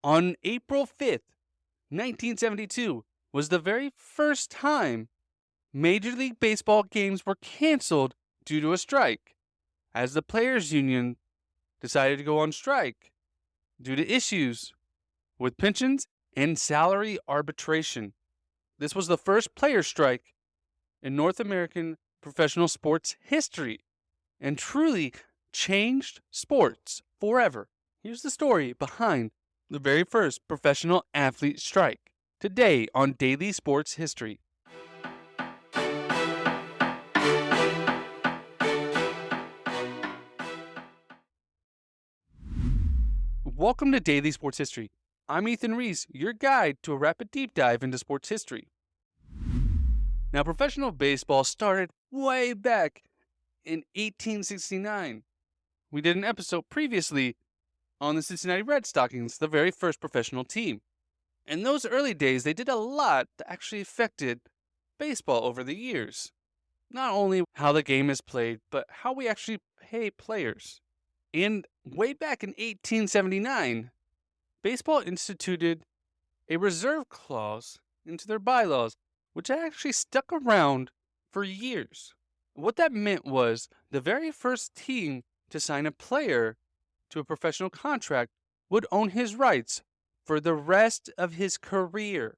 On April 5th, 1972 was the very first time Major League Baseball games were canceled due to a strike, as the Players Union decided to go on strike due to issues with pensions and salary arbitration. This was the first player strike in North American professional sports history and truly changed sports forever. Here's the story behind the very first professional athlete strike today on Daily Sports History. Welcome to Daily Sports History. I'm Ethan Reese, your guide to a rapid deep dive into sports history. Now, professional baseball started way back in 1869. We did an episode previously on the Cincinnati Red Stockings, the very first professional team. In those early days, they did a lot that actually affected baseball over the years. Not only how the game is played, but how we actually pay players. And way back in 1879, baseball instituted a reserve clause into their bylaws, which actually stuck around for years. What that meant was the very first team to sign a player to a professional contract would own his rights for the rest of his career.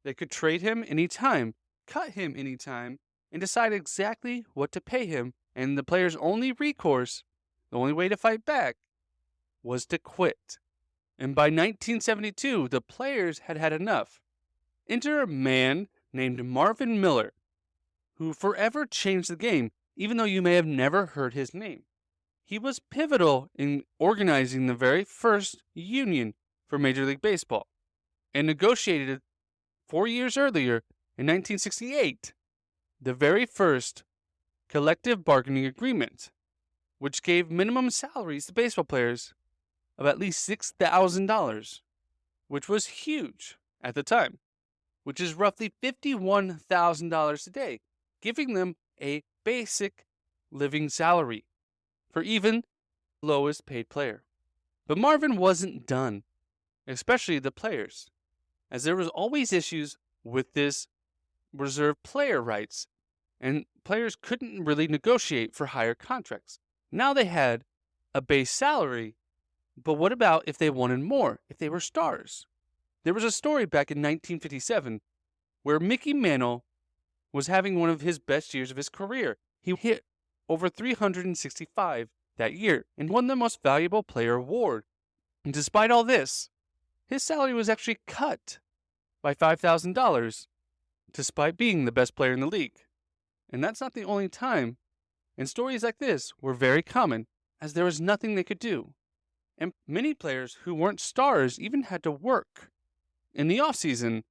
They could trade him anytime, cut him anytime, and decide exactly what to pay him, and the player's only recourse, the only way to fight back, was to quit. And by 1972, the players had had enough. Enter a man named Marvin Miller, who forever changed the game, even though you may have never heard his name. He was pivotal in organizing the very first union for Major League Baseball, and negotiated 4 years earlier, in 1968, the very first collective bargaining agreement, which gave minimum salaries to baseball players of at least $6,000, which was huge at the time, which is roughly $51,000 today, giving them a basic living salary for even the lowest paid player. But Marvin wasn't done, especially the players, as there was always issues with this reserve player rights, and players couldn't really negotiate for higher contracts. Now they had a base salary, but what about if they wanted more, if they were stars? There was a story back in 1957 where Mickey Mantle was having one of his best years of his career. He hit over 365 that year and won the Most Valuable Player award. And despite all this, his salary was actually cut by $5,000, despite being the best player in the league. And that's not the only time. And stories like this were very common, as there was nothing they could do. And many players who weren't stars even had to work in the off-season,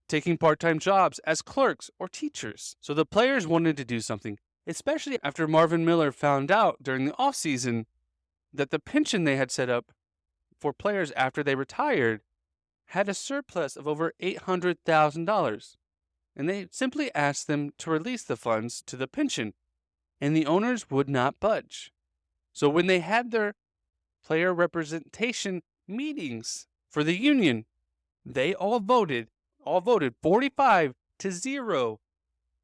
taking part-time jobs as clerks or teachers. So the players wanted to do something, especially after Marvin Miller found out during the off-season that the pension they had set up for players after they retired had a surplus of over $800,000. And they simply asked them to release the funds to the pension, and the owners would not budge. So when they had their player representation meetings for the union, they all voted 45-0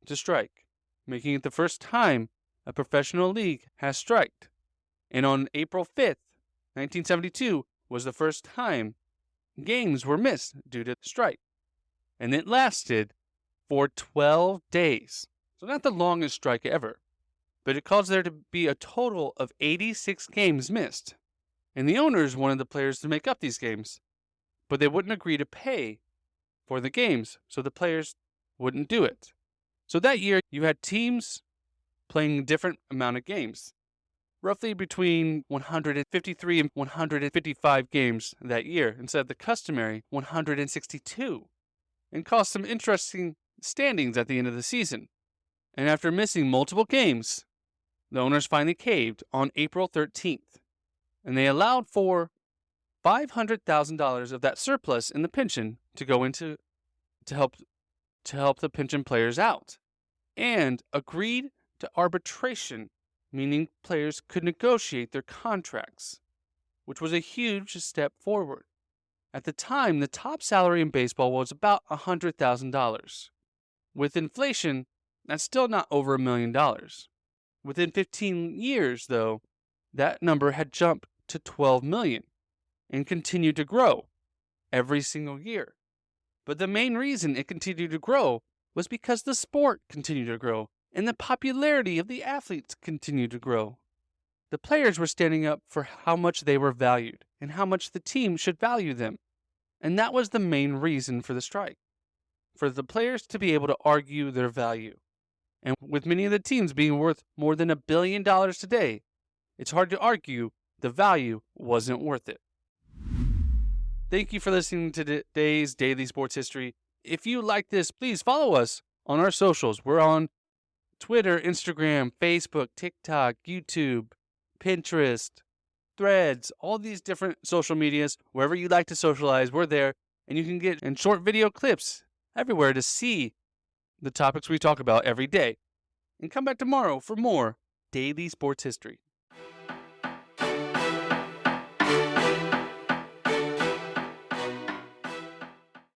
to strike, making it the first time a professional league has striked. And on April 5th, 1972 was the first time games were missed due to strike. And it lasted for 12 days. So not the longest strike ever, but it caused there to be a total of 86 games missed. And the owners wanted the players to make up these games, but they wouldn't agree to pay for the games, so the players wouldn't do it. So that year, you had teams playing a different amount of games, roughly between 153 and 155 games that year, instead of the customary 162, and caused some interesting standings at the end of the season. And after missing multiple games, the owners finally caved on April 13th, and they allowed for $500,000 of that surplus in the pension to go into to help the pension players out, and agreed to arbitration, meaning players could negotiate their contracts, which was a huge step forward. At the time, the top salary in baseball was about $100,000. With inflation, that's still not over $1 million. Within 15 years, though, that number had jumped to $12 million and continued to grow every single year. But the main reason it continued to grow was because the sport continued to grow and the popularity of the athletes continued to grow. The players were standing up for how much they were valued and how much the team should value them. And that was the main reason for the strike, for the players to be able to argue their value. And with many of the teams being worth more than $1 billion today, it's hard to argue the value wasn't worth it. Thank you for listening to today's Daily Sports History. If you like this, please follow us on our socials. We're on Twitter, Instagram, Facebook, TikTok, YouTube, Pinterest, Threads, all these different social medias. Wherever you like to socialize, we're there. And you can get in short video clips everywhere to see the topics we talk about every day. And come back tomorrow for more Daily Sports History.